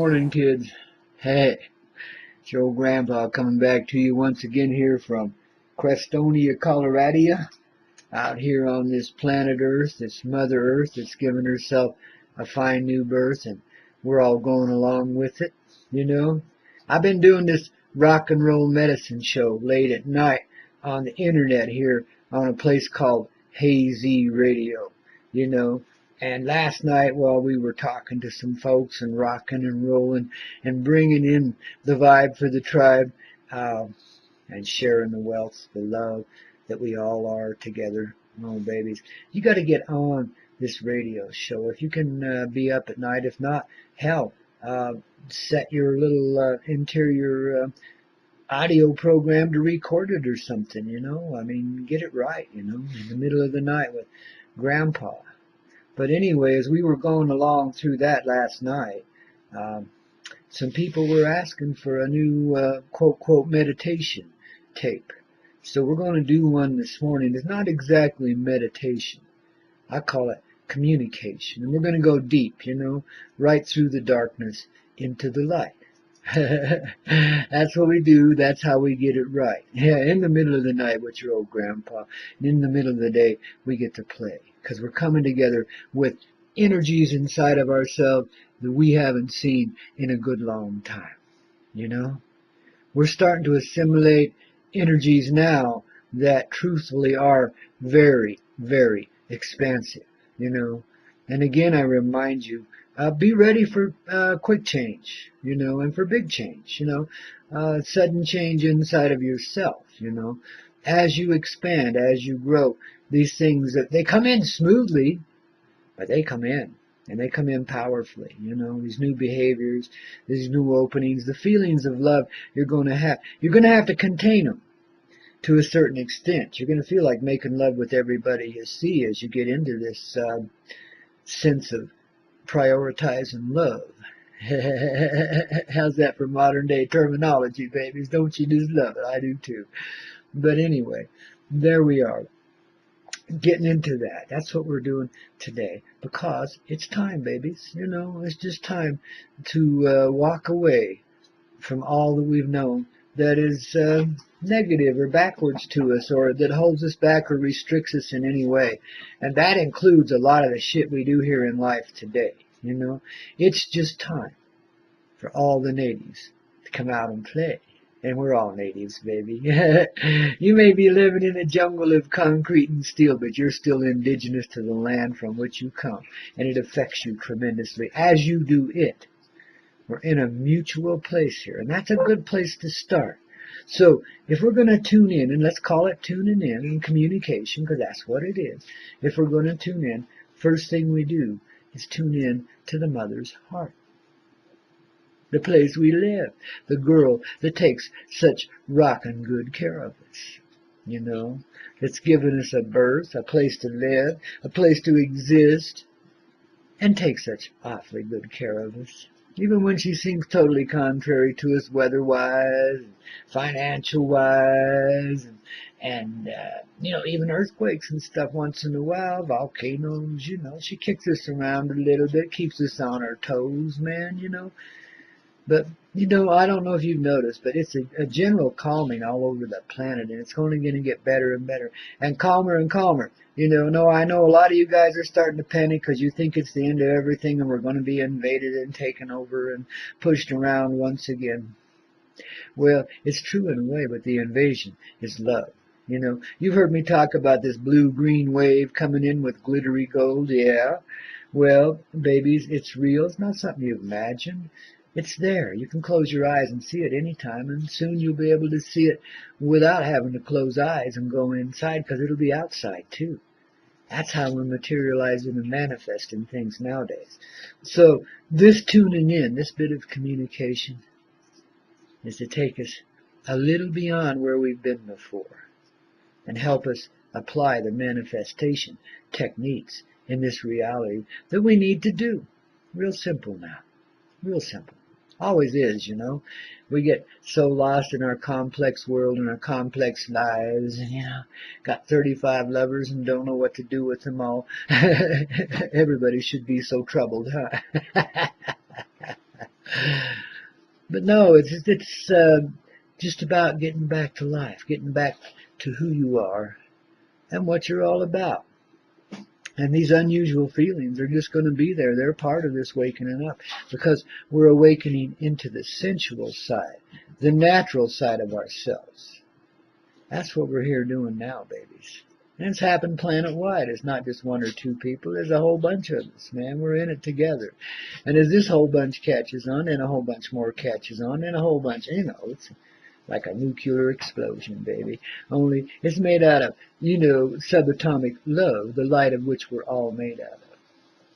morning, kids. Hey, it's your old grandpa coming back to you once again here from Crestonia, Colorado, out here on this planet Earth, this Mother Earth that's given herself a fine new birth, and we're all going along with it, you know. I've been doing this rock and roll medicine show late at night on the internet here on a place called Hazy Radio, you know. And last night, while we were talking to some folks and rocking and rolling and bringing in the vibe for the tribe, and sharing the wealth, the love that we all are together, oh babies, you got to get on this radio show if you can be up at night. If not, hell, set your little interior audio program to record it or something, you know. I mean, get it right, you know, in the middle of the night with Grandpa. But anyway, as we were going along through that last night, some people were asking for a new quote meditation tape. So we're going to do one this morning. It's not exactly meditation. I call it communication. And we're going to go deep, you know, right through the darkness into the light. That's what we do. That's how we get it right. Yeah, in the middle of the night with your old grandpa. And in the middle of the day, we get to play. Because we're coming together with energies inside of ourselves that we haven't seen in a good long time. You know? We're starting to assimilate energies now that truthfully are very, very expansive. You know? And again, I remind you, be ready for quick change, you know, and for big change, you know, sudden change inside of yourself, you know. As you expand, as you grow, these things, they come in smoothly, but they come in, and they come in powerfully, you know, these new behaviors, these new openings, the feelings of love you're going to have to contain them to a certain extent. You're going to feel like making love with everybody you see as you get into this sense of prioritizing love. How's that for modern day terminology, babies? Don't you just love it? I do too. But anyway, there we are, getting into that. That's what we're doing today, because it's time, babies. You know, it's just time to walk away from all that we've known that is negative or backwards to us, or that holds us back or restricts us in any way. And that includes a lot of the shit we do here in life today. You know, it's just time for all the natives to come out and play. And we're all natives, baby. You may be living in a jungle of concrete and steel, but you're still indigenous to the land from which you come. And it affects you tremendously, as you do it. We're in a mutual place here, and that's a good place to start. So if we're going to tune in, and let's call it tuning in communication, because that's what it is. If we're going to tune in, first thing we do is tune in to the mother's heart. The place we live, the girl that takes such rockin' good care of us, you know, that's given us a birth, a place to live, a place to exist, and takes such awfully good care of us. Even when she seems totally contrary to us weather-wise, financial-wise, and you know, even earthquakes and stuff once in a while, volcanoes, you know, she kicks us around a little bit, keeps us on our toes, man, you know. But, you know, I don't know if you've noticed, but it's a general calming all over the planet, and it's only going to get better and better, and calmer. You know, no, I know a lot of you guys are starting to panic because you think it's the end of everything and we're going to be invaded and taken over and pushed around once again. Well, it's true in a way, but the invasion is love. You know, you've heard me talk about this blue-green wave coming in with glittery gold, yeah? Well, babies, it's real. It's not something you've imagined. It's there. You can close your eyes and see it anytime, and soon you'll be able to see it without having to close eyes and go inside, because it'll be outside too. That's how we're materializing and manifesting things nowadays. So this tuning in, this bit of communication, is to take us a little beyond where we've been before and help us apply the manifestation techniques in this reality that we need to do. Real simple now. Real simple. Always is, you know. We get so lost in our complex world and our complex lives, and, you know, got 35 lovers and don't know what to do with them all. Everybody should be so troubled, huh? But no, it's just about getting back to life, getting back to who you are and what you're all about. And these unusual feelings are just going to be there. They're part of this wakening up because we're awakening into the sensual side, the natural side of ourselves. That's what we're here doing now, babies. And it's happened planet-wide. It's not just one or two people. There's a whole bunch of us, man. We're in it together. And as this whole bunch catches on, and a whole bunch more catches on, and a whole bunch, it's like a nuclear explosion, baby. Only it's made out of, subatomic love, the light of which we're all made out of.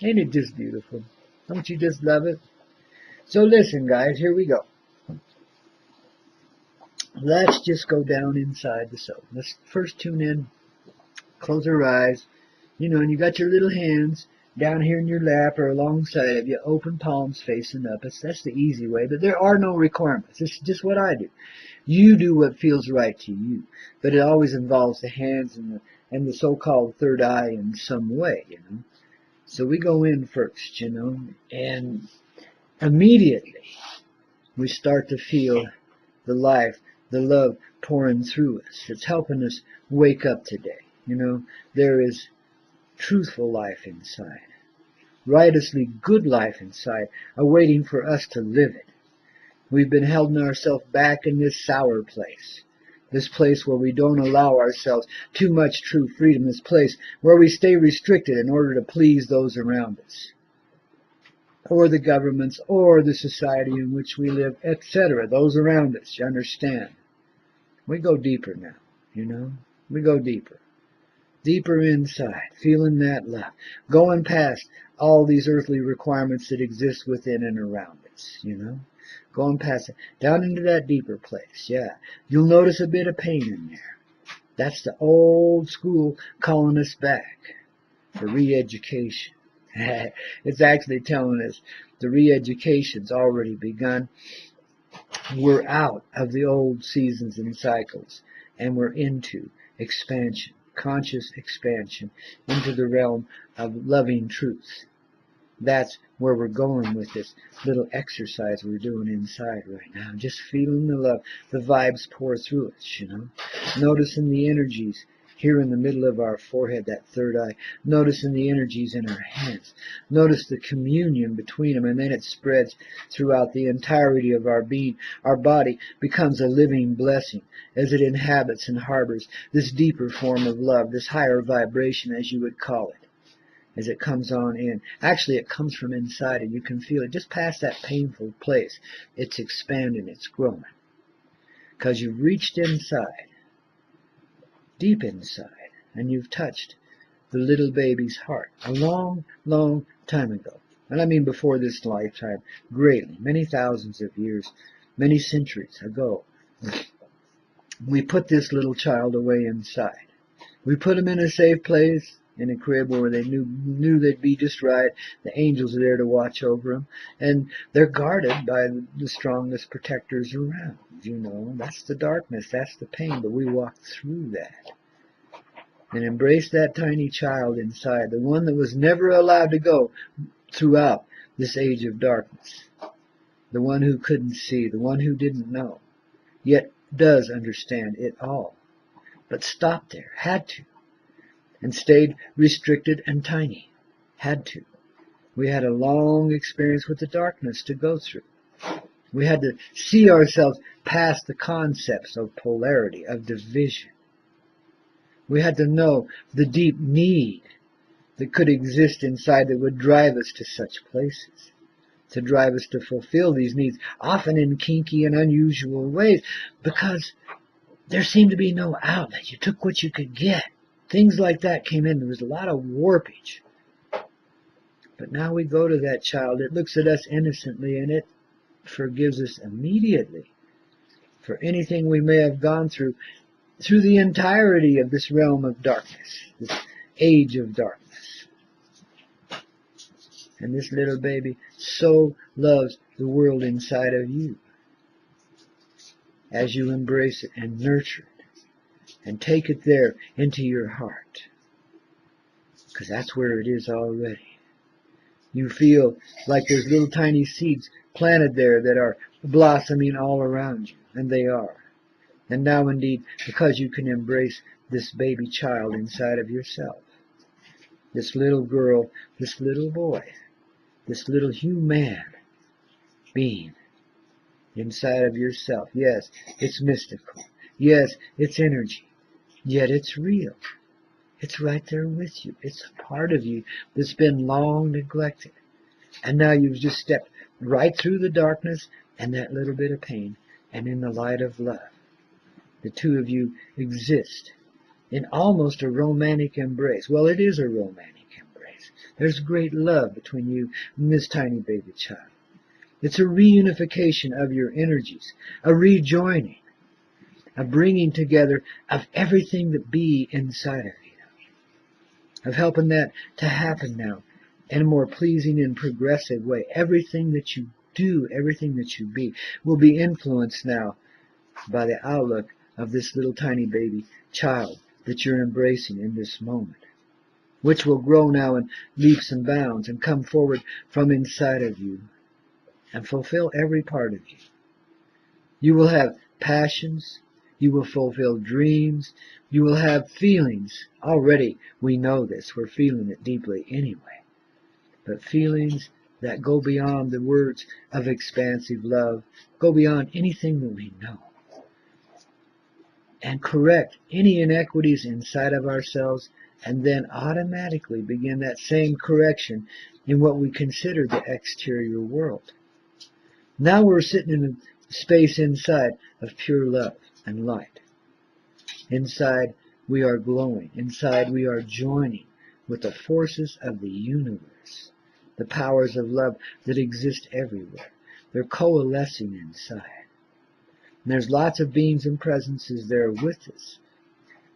Ain't it just beautiful? Don't you just love it? So listen, guys, here we go. Let's just go down inside the soul. Let's first tune in, close our eyes, and you got your little hands down here in your lap or alongside of you, open palms facing up. That's the easy way, but there are no requirements. It's just what I do. You do what feels right to you, but it always involves the hands and the so-called third eye in some way, So we go in first, and immediately we start to feel the life, the love pouring through us. It's helping us wake up today. There is truthful life inside, riotously good life inside, awaiting for us to live it. We've been holding ourselves back in this sour place, this place where we don't allow ourselves too much true freedom, this place where we stay restricted in order to please those around us, or the governments, or the society in which we live, etc., those around us, you understand? We go deeper now, we go deeper. Deeper inside, feeling that love, going past all these earthly requirements that exist within and around us, going past it, down into that deeper place, yeah. You'll notice a bit of pain in there. That's the old school calling us back for re-education. It's actually telling us the re-education's already begun. We're out of the old seasons and cycles, and we're into expansion. Conscious expansion into the realm of loving truth. That's where we're going with this little exercise we're doing inside right now. Just feeling the love, the vibes pour through us, Noticing the energies here in the middle of our forehead, that third eye. Noticing the energies in our hands. Notice the communion between them, and then it spreads throughout the entirety of our being. Our body becomes a living blessing as it inhabits and harbors this deeper form of love, this higher vibration, as you would call it, as it comes on in. Actually, it comes from inside, and you can feel it just past that painful place. It's expanding, it's growing, because you've reached inside, deep inside, and you've touched the little baby's heart a long, long time ago. And I mean before this lifetime, greatly, many thousands of years, many centuries ago. We put this little child away inside. We put him in a safe place, in a crib where they knew they'd be just right. The angels are there to watch over them, and they're guarded by the strongest protectors around. That's the darkness, that's the pain, but we walk through that and embrace that tiny child inside, the one that was never allowed to go throughout this age of darkness, the one who couldn't see, the one who didn't know, yet does understand it all, but stopped there, had to, and stayed restricted and tiny, had to. We had a long experience with the darkness to go through. We had to see ourselves past the concepts of polarity, of division. We had to know the deep need that could exist inside that would drive us to such places, to drive us to fulfill these needs, often in kinky and unusual ways, because there seemed to be no outlet. You took what you could get. Things like that came in. There was a lot of warpage. But now we go to that child. It looks at us innocently, and it forgives us immediately for anything we may have gone through the entirety of this realm of darkness, this age of darkness. And this little baby so loves the world inside of you as you embrace it and nurture it and take it there into your heart, because that's where it is already. You feel like there's little tiny seeds planted there that are blossoming all around you, and they are. And now indeed, because you can embrace this baby child inside of yourself, this little girl, this little boy, this little human being inside of yourself. Yes, it's mystical. Yes, it's energy. Yet it's real. It's right there with you. It's a part of you that's been long neglected. And now you've just stepped right through the darkness and that little bit of pain, and in the light of love. The two of you exist in almost a romantic embrace. Well, it is a romantic embrace. There's great love between you and this tiny baby child. It's a reunification of your energies, a rejoining, a bringing together of everything that be inside of you, of helping that to happen now in a more pleasing and progressive way. Everything that you do, everything that you be, will be influenced now by the outlook of this little tiny baby child that you're embracing in this moment, which will grow now in leaps and bounds and come forward from inside of you and fulfill every part of you. You will have passions. You will fulfill dreams. You will have feelings. Already we know this. We're feeling it deeply anyway. But feelings that go beyond the words of expansive love, go beyond anything that we know, and correct any inequities inside of ourselves, and then automatically begin that same correction in what we consider the exterior world. Now we're sitting in a space inside of pure love and light. Inside we are glowing. Inside we are joining with the forces of the universe, the powers of love that exist everywhere. They're coalescing inside. And there's lots of beings and presences there with us.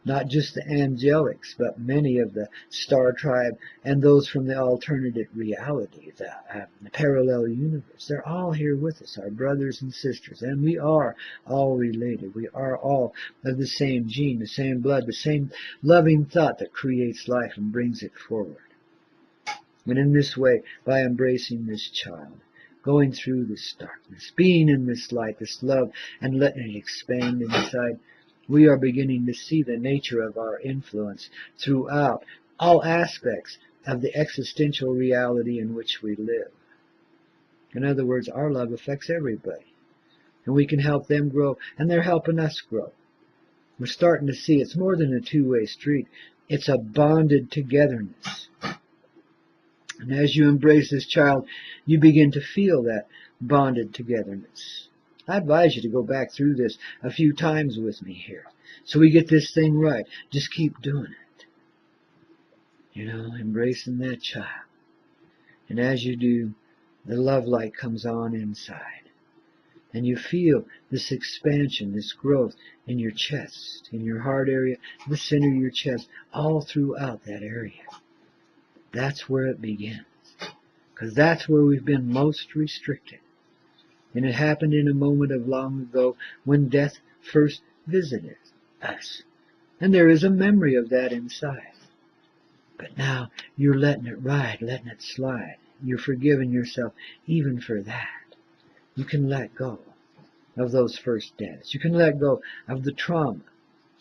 Not just the angelics, but many of the star tribe and those from the alternative reality, the parallel universe. They're all here with us, our brothers and sisters, and we are all related. We are all of the same gene, the same blood, the same loving thought that creates life and brings it forward. And in this way, by embracing this child, going through this darkness, being in this light, this love, and letting it expand inside, we are beginning to see the nature of our influence throughout all aspects of the existential reality in which we live. In other words, our love affects everybody. And we can help them grow, and they're helping us grow. We're starting to see it's more than a two-way street. It's a bonded togetherness. And as you embrace this child, you begin to feel that bonded togetherness. I advise you to go back through this a few times with me here, so we get this thing right. Just keep doing it. Embracing that child. And as you do, the love light comes on inside. And you feel this expansion, this growth in your chest, in your heart area, the center of your chest, all throughout that area. That's where it begins. Because that's where we've been most restricted. And it happened in a moment of long ago when death first visited us. And there is a memory of that inside. But now you're letting it ride, letting it slide. You're forgiving yourself even for that. You can let go of those first deaths. You can let go of the trauma,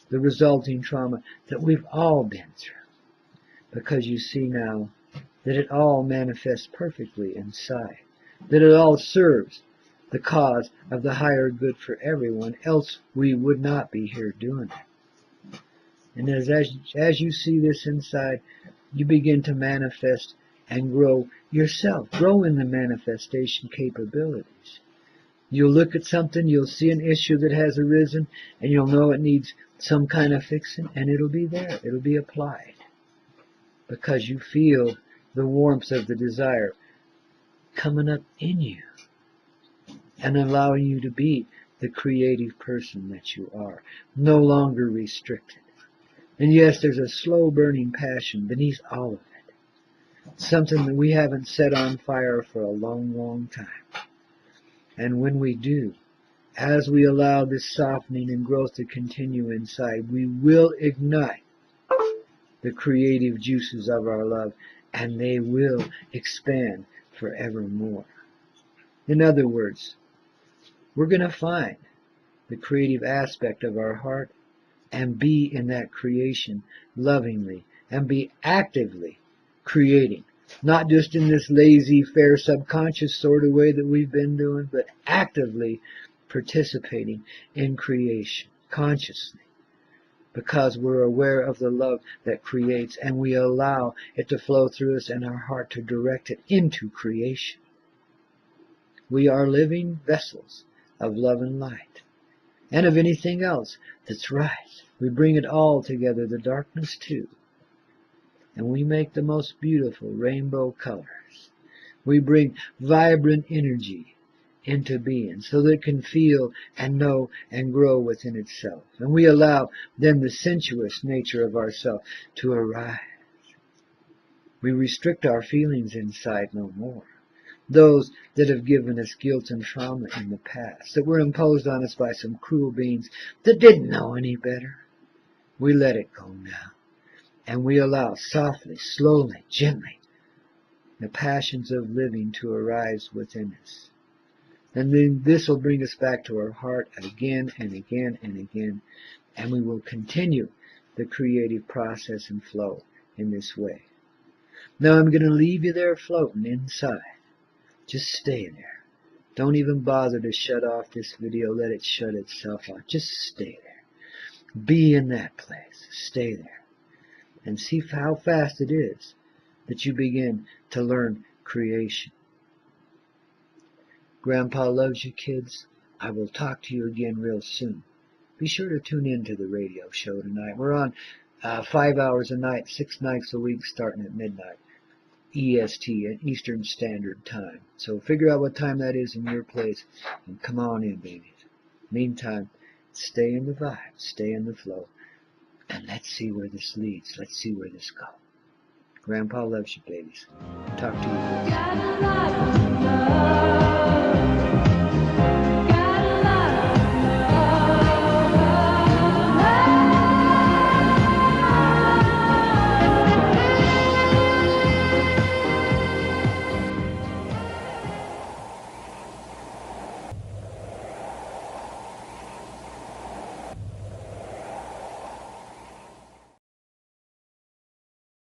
the resulting trauma that we've all been through. Because you see now that it all manifests perfectly inside. That it all serves the cause of the higher good for everyone, else we would not be here doing it. And as you see this inside, you begin to manifest and grow yourself. Grow in the manifestation capabilities. You'll look at something, you'll see an issue that has arisen, and you'll know it needs some kind of fixing, and it'll be there. It'll be applied. Because you feel the warmth of the desire coming up in you and allowing you to be the creative person that you are, no longer restricted. And yes, there's a slow burning passion beneath all of it, something that we haven't set on fire for a long, long time. And when we do, as we allow this softening and growth to continue inside, we will ignite the creative juices of our love and they will expand forevermore. In other words, we're going to find the creative aspect of our heart and be in that creation lovingly and be actively creating. Not just in this laissez-faire subconscious sort of way that we've been doing, but actively participating in creation consciously, because we're aware of the love that creates and we allow it to flow through us and our heart to direct it into creation. We are living vessels of love and light, and of anything else that's right. We bring it all together, the darkness too, and we make the most beautiful rainbow colors. We bring vibrant energy into being so that it can feel and know and grow within itself. And we allow then the sensuous nature of ourself to arise. We restrict our feelings inside no more. Those that have given us guilt and trauma in the past, that were imposed on us by some cruel beings that didn't know any better. We let it go now. And we allow softly, slowly, gently, the passions of living to arise within us. And then this will bring us back to our heart again and again and again. And we will continue the creative process and flow in this way. Now I'm going to leave you there floating inside. Just stay there. Don't even bother to shut off this video. Let it shut itself off. Just stay there. Be in that place. Stay there. And see how fast it is that you begin to learn creation. Grandpa loves you, kids. I will talk to you again real soon. Be sure to tune in to the radio show tonight. We're on 5 hours a night, 6 nights a week, starting at midnight. EST, at Eastern Standard Time. So figure out what time that is in your place and come on in, babies. Meantime, stay in the vibe, stay in the flow, and let's see where this leads. Let's see where this goes. Grandpa loves you, babies. Talk to you.